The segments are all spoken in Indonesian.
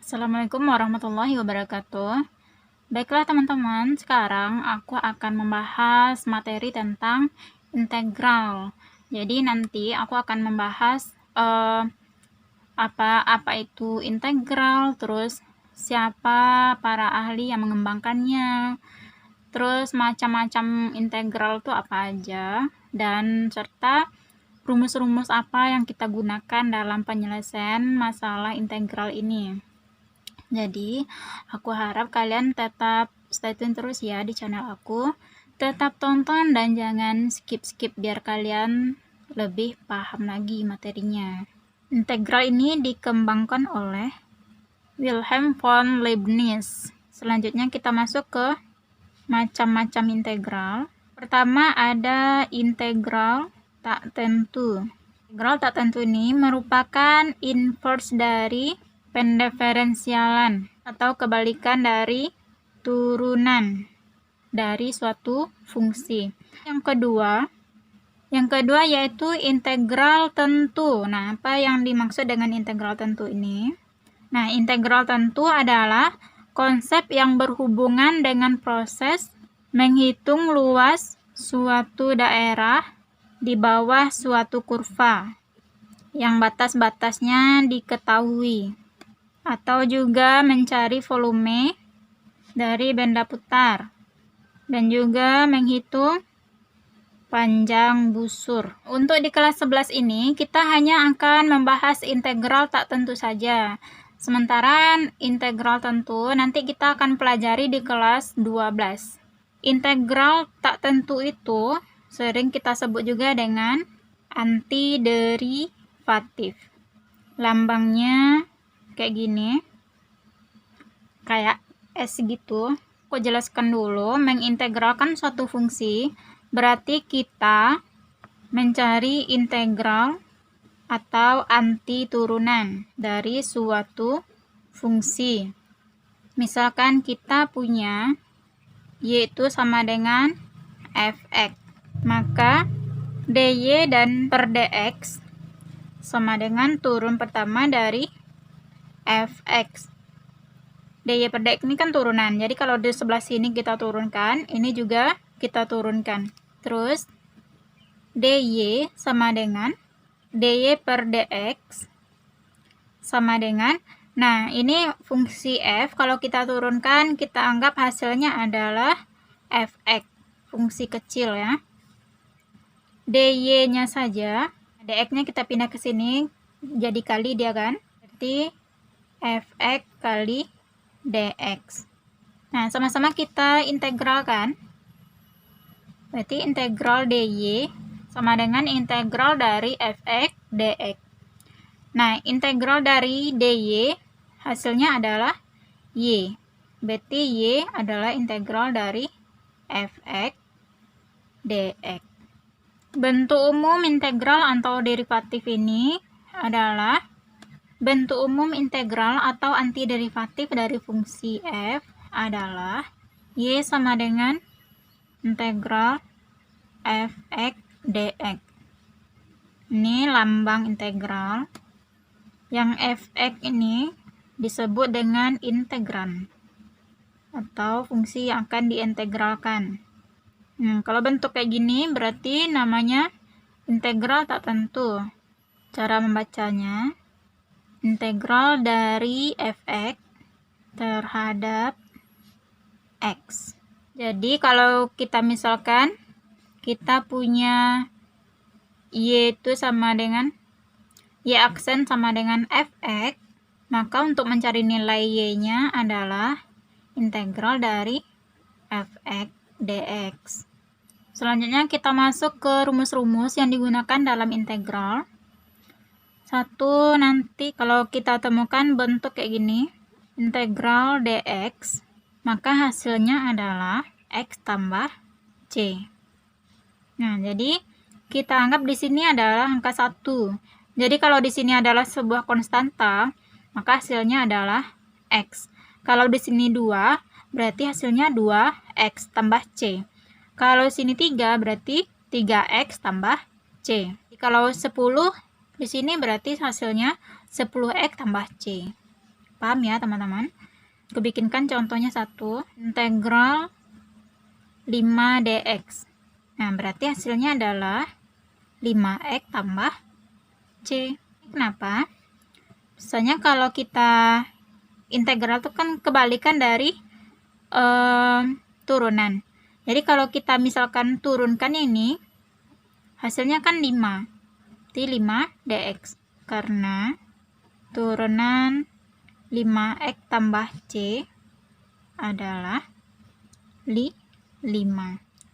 Assalamualaikum warahmatullahi wabarakatuh. Baiklah teman-teman, sekarang aku akan membahas materi tentang integral. Jadi nanti aku akan membahas apa itu integral, terus siapa para ahli yang mengembangkannya, terus macam-macam integral itu apa aja, dan serta rumus-rumus apa yang kita gunakan dalam penyelesaian masalah integral ini. Jadi, aku harap kalian tetap stay tune terus ya di channel aku. Tetap tonton dan jangan skip-skip biar kalian lebih paham lagi materinya. Integral ini dikembangkan oleh Wilhelm von Leibniz. Selanjutnya kita masuk ke macam-macam integral. Pertama ada integral tak tentu. Integral tak tentu ini merupakan inverse dari pendiferensialan atau kebalikan dari turunan dari suatu fungsi. Yang kedua yaitu integral tentu. Nah, apa yang dimaksud dengan integral tentu ini? Nah, integral tentu adalah konsep yang berhubungan dengan proses menghitung luas suatu daerah di bawah suatu kurva yang batas-batasnya diketahui, atau juga mencari volume dari benda putar, dan juga menghitung panjang busur. Untuk di kelas 11 ini, kita hanya akan membahas integral tak tentu saja. Sementara integral tentu nanti kita akan pelajari di kelas 12. Integral tak tentu itu sering kita sebut juga dengan antiderivatif. Lambangnya kayak gini, kayak S gitu. Aku jelaskan dulu. Mengintegralkan suatu fungsi berarti kita mencari integral atau anti turunan dari suatu fungsi. Misalkan kita punya y itu sama dengan fx, maka dy dan per dx sama dengan turun pertama dari fx. dy per dx ini kan turunan, jadi kalau di sebelah sini kita turunkan, ini juga kita turunkan. Terus dy sama dengan dy per dx sama dengan, nah ini fungsi f, kalau kita turunkan kita anggap hasilnya adalah fx, fungsi kecil ya. dy nya saja, dx nya kita pindah ke sini jadi kali dia kan, berarti fx kali dx. Nah, sama-sama kita integralkan, berarti integral dy sama dengan integral dari fx dx. Nah, integral dari dy hasilnya adalah y, berarti y adalah integral dari fx dx. Bentuk umum integral atau derivatif ini adalah bentuk umum integral atau antiderivatif dari fungsi f adalah y sama dengan integral fx dx. Ini lambang integral. Yang fx ini disebut dengan integran atau fungsi yang akan diintegralkan. Kalau bentuk kayak gini berarti namanya integral tak tentu. Cara membacanya, integral dari fx terhadap x. Jadi kalau kita misalkan kita punya y itu sama dengan y aksen sama dengan fx, maka untuk mencari nilai y-nya adalah integral dari fx dx. Selanjutnya kita masuk ke rumus-rumus yang digunakan dalam integral. Satu, nanti kalau kita temukan bentuk kayak gini, integral dx, maka hasilnya adalah x tambah c. Nah, jadi kita anggap di sini adalah angka 1. Jadi kalau di sini adalah sebuah konstanta, maka hasilnya adalah x. Kalau di sini 2, berarti hasilnya 2x tambah c. Kalau sini 3, berarti 3x tambah c. Kalau 10 di sini berarti hasilnya 10x tambah c. Paham ya teman-teman? Aku bikinkan contohnya satu. Integral 5 dx. Nah, berarti hasilnya adalah 5x tambah c. Kenapa? Misalnya kalau kita integral itu kan kebalikan dari turunan. Jadi kalau kita misalkan turunkan ini, hasilnya kan 5. Berarti 5 dx. Karena turunan 5x tambah c adalah 5.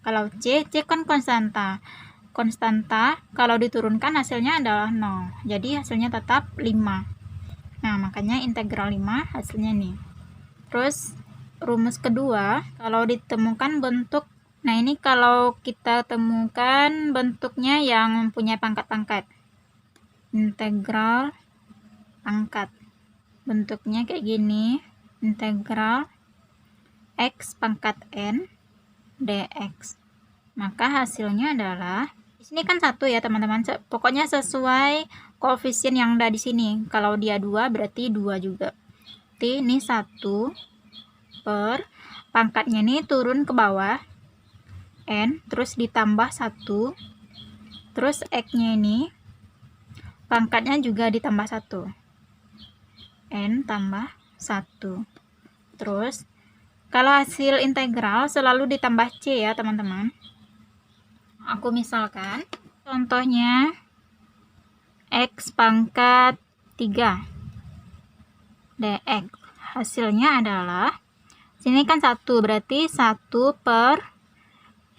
Kalau c kan konstanta. Konstanta kalau diturunkan hasilnya adalah 0. Jadi hasilnya tetap 5. Nah, makanya integral 5 hasilnya nih. Terus rumus kedua, kalau ditemukan bentuk, nah ini kalau kita temukan bentuknya yang mempunyai pangkat-pangkat. Integral pangkat. Bentuknya kayak gini. Integral x pangkat n dx. Maka hasilnya adalah, di sini kan 1 ya teman-teman, pokoknya sesuai koefisien yang ada di sini. Kalau dia 2 berarti 2 juga. Berarti ini 1 per pangkatnya ini turun ke bawah n, terus ditambah 1, terus x nya ini pangkatnya juga ditambah 1, n tambah 1. Terus kalau hasil integral selalu ditambah c ya teman-teman. Aku misalkan contohnya x pangkat 3 dx. Hasilnya adalah, sini kan 1, berarti 1 per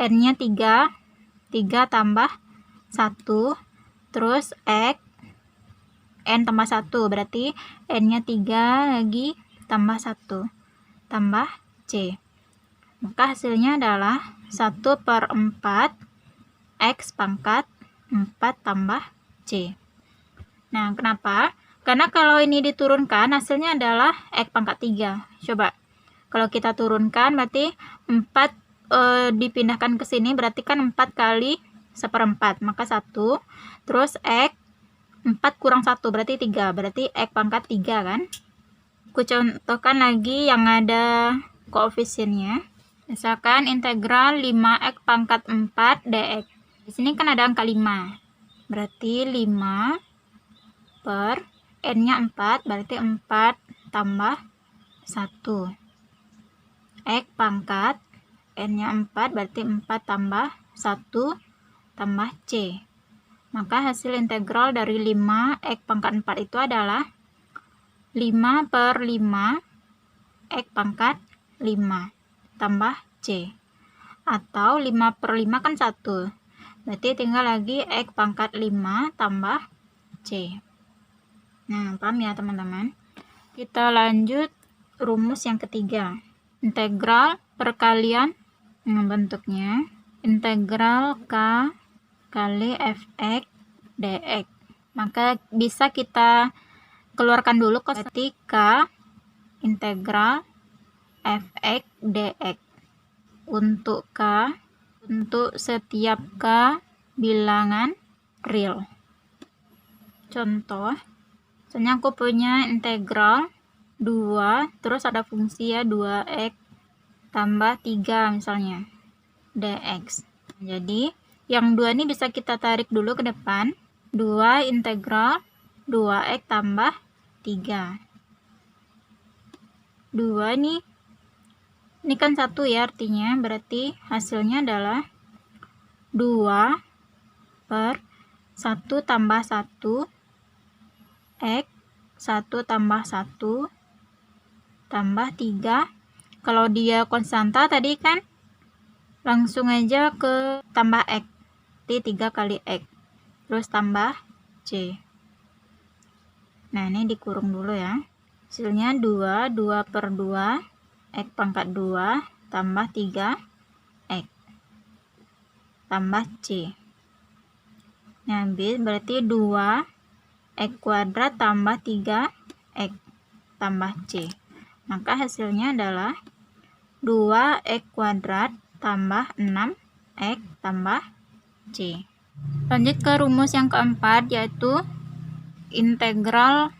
n nya 3 tambah 1, terus x n tambah 1, berarti n nya 3 lagi tambah 1 tambah c. Maka hasilnya adalah 1 per 4 x pangkat 4 tambah c. Nah, kenapa? Karena kalau ini diturunkan hasilnya adalah x pangkat 3. Coba, kalau kita turunkan berarti 4 dipindahkan ke sini, berarti kan 4 kali 1/4, maka 1. Terus x 4 kurang 1 berarti 3, berarti x pangkat 3 kan. Aku contohkan lagi yang ada koefisiennya. Misalkan integral 5x pangkat 4 dx. Di sini kan ada angka 5. Berarti 5 per n nya 4, berarti 4 tambah 1. X pangkat n nya 4, berarti 4 tambah 1 tambah c. Maka hasil integral dari 5 x pangkat 4 itu adalah 5 per 5 x pangkat 5 tambah c. Atau 5 per 5 kan 1. Berarti tinggal lagi x pangkat 5 tambah c. Nah, paham ya teman-teman? Kita lanjut rumus yang ketiga. Integral perkalian bentuknya integral k kali fx dx. Maka bisa kita keluarkan dulu ketika integral fx dx. Untuk k, untuk setiap k bilangan real. Contoh, misalnya aku punya integral 2, terus ada fungsi ya 2x tambah 3 misalnya dx. Jadi yang 2 ini bisa kita tarik dulu ke depan. 2 integral 2x tambah 3. 2 ini kan 1 ya artinya, berarti hasilnya adalah 2 per 1 tambah 1 x 1 tambah 1 tambah 3. Kalau dia konstanta tadi kan langsung aja ke tambah x, jadi 3 kali x, terus tambah c. Nah, ini dikurung dulu ya. Hasilnya 2 per 2 x pangkat 2 tambah 3 x tambah c. Nah, berarti 2 x kuadrat tambah 3 x tambah c. Maka hasilnya adalah 2x kuadrat tambah 6x tambah c. Lanjut ke rumus yang keempat, yaitu integral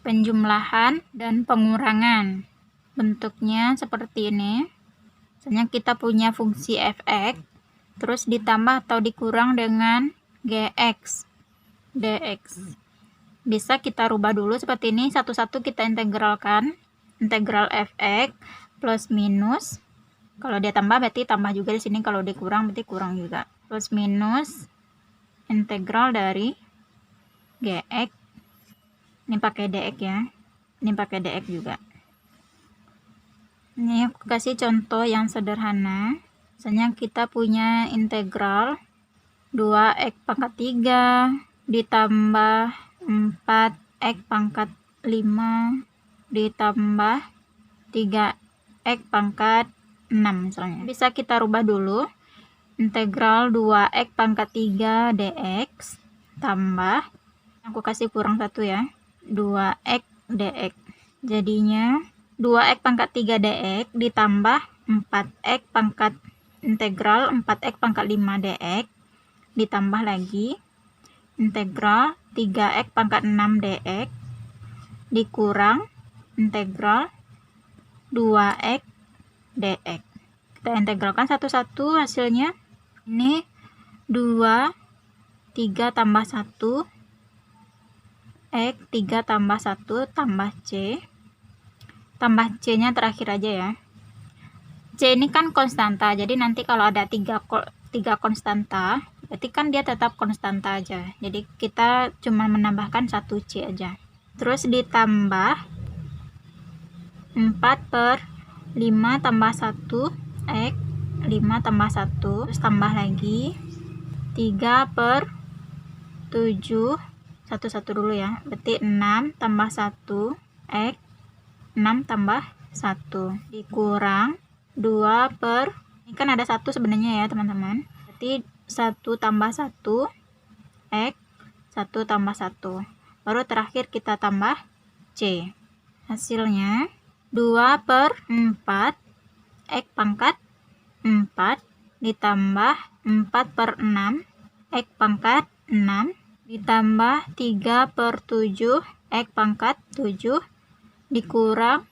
penjumlahan dan pengurangan. Bentuknya seperti ini. Misalnya kita punya fungsi f(x), terus ditambah atau dikurang dengan gx, dx. Bisa kita rubah dulu seperti ini, satu-satu kita integralkan. Integral f(x) plus minus, kalau dia tambah berarti tambah juga di sini, kalau dikurang berarti kurang juga. Plus minus integral dari gx. Ini pakai dx ya. Ini pakai dx juga. Ini aku kasih contoh yang sederhana. Misalnya kita punya integral 2x pangkat 3 ditambah 4x pangkat 5 ditambah 3x pangkat 6 misalnya. Bisa kita rubah dulu. Integral 2x pangkat 3 dx tambah, aku kasih kurang 1 ya, 2x dx. Jadinya 2x pangkat 3 dx ditambah 4x pangkat integral 4x pangkat 5 dx ditambah lagi integral 3x pangkat 6 dx dikurang integral 2x dx. Kita integralkan satu-satu, hasilnya ini 2, 3 tambah 1 x 3 tambah 1 tambah c. Tambah c-nya terakhir aja ya. C ini kan konstanta, jadi nanti kalau ada tiga konstanta, berarti kan dia tetap konstanta aja. Jadi kita cuma menambahkan 1 c aja. Terus ditambah 4 per 5 tambah 1 x, 5 tambah 1, terus tambah lagi 3 per 7, satu-satu dulu ya, berarti 6 tambah 1 x, 6 tambah 1 dikurang 2 per, ini kan ada 1 sebenarnya ya teman-teman, berarti 1 tambah 1 x, 1 tambah 1, baru terakhir kita tambah c. Hasilnya 2 per 4 x pangkat 4 ditambah 4 per 6 x pangkat 6 ditambah 3 per 7 x pangkat 7 dikurang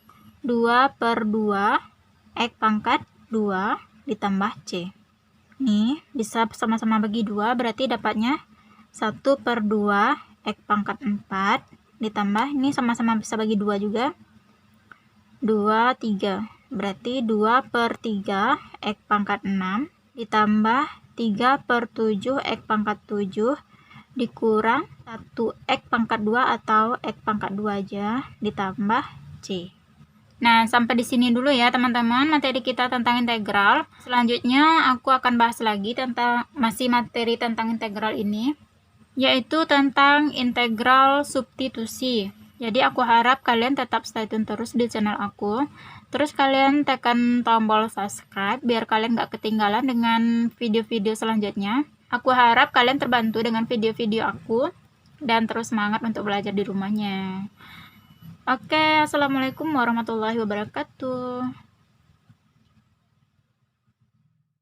2 per 2 x pangkat 2 ditambah c. Nih bisa sama-sama bagi 2, berarti dapatnya 1 per 2 x pangkat 4 ditambah, ini sama-sama bisa bagi 2 juga, 2, 3, berarti 2 per 3 x pangkat 6 ditambah 3 per 7 x pangkat 7 dikurang 1 x pangkat 2 atau x pangkat 2 aja ditambah c. Nah, sampai di sini dulu ya teman-teman materi kita tentang integral. Selanjutnya aku akan bahas lagi tentang materi tentang integral ini, yaitu tentang integral substitusi. Jadi aku harap kalian tetap stay tune terus di channel aku. Terus kalian tekan tombol subscribe biar kalian gak ketinggalan dengan video-video selanjutnya. Aku harap kalian terbantu dengan video-video aku dan terus semangat untuk belajar di rumahnya. Oke, assalamualaikum warahmatullahi wabarakatuh.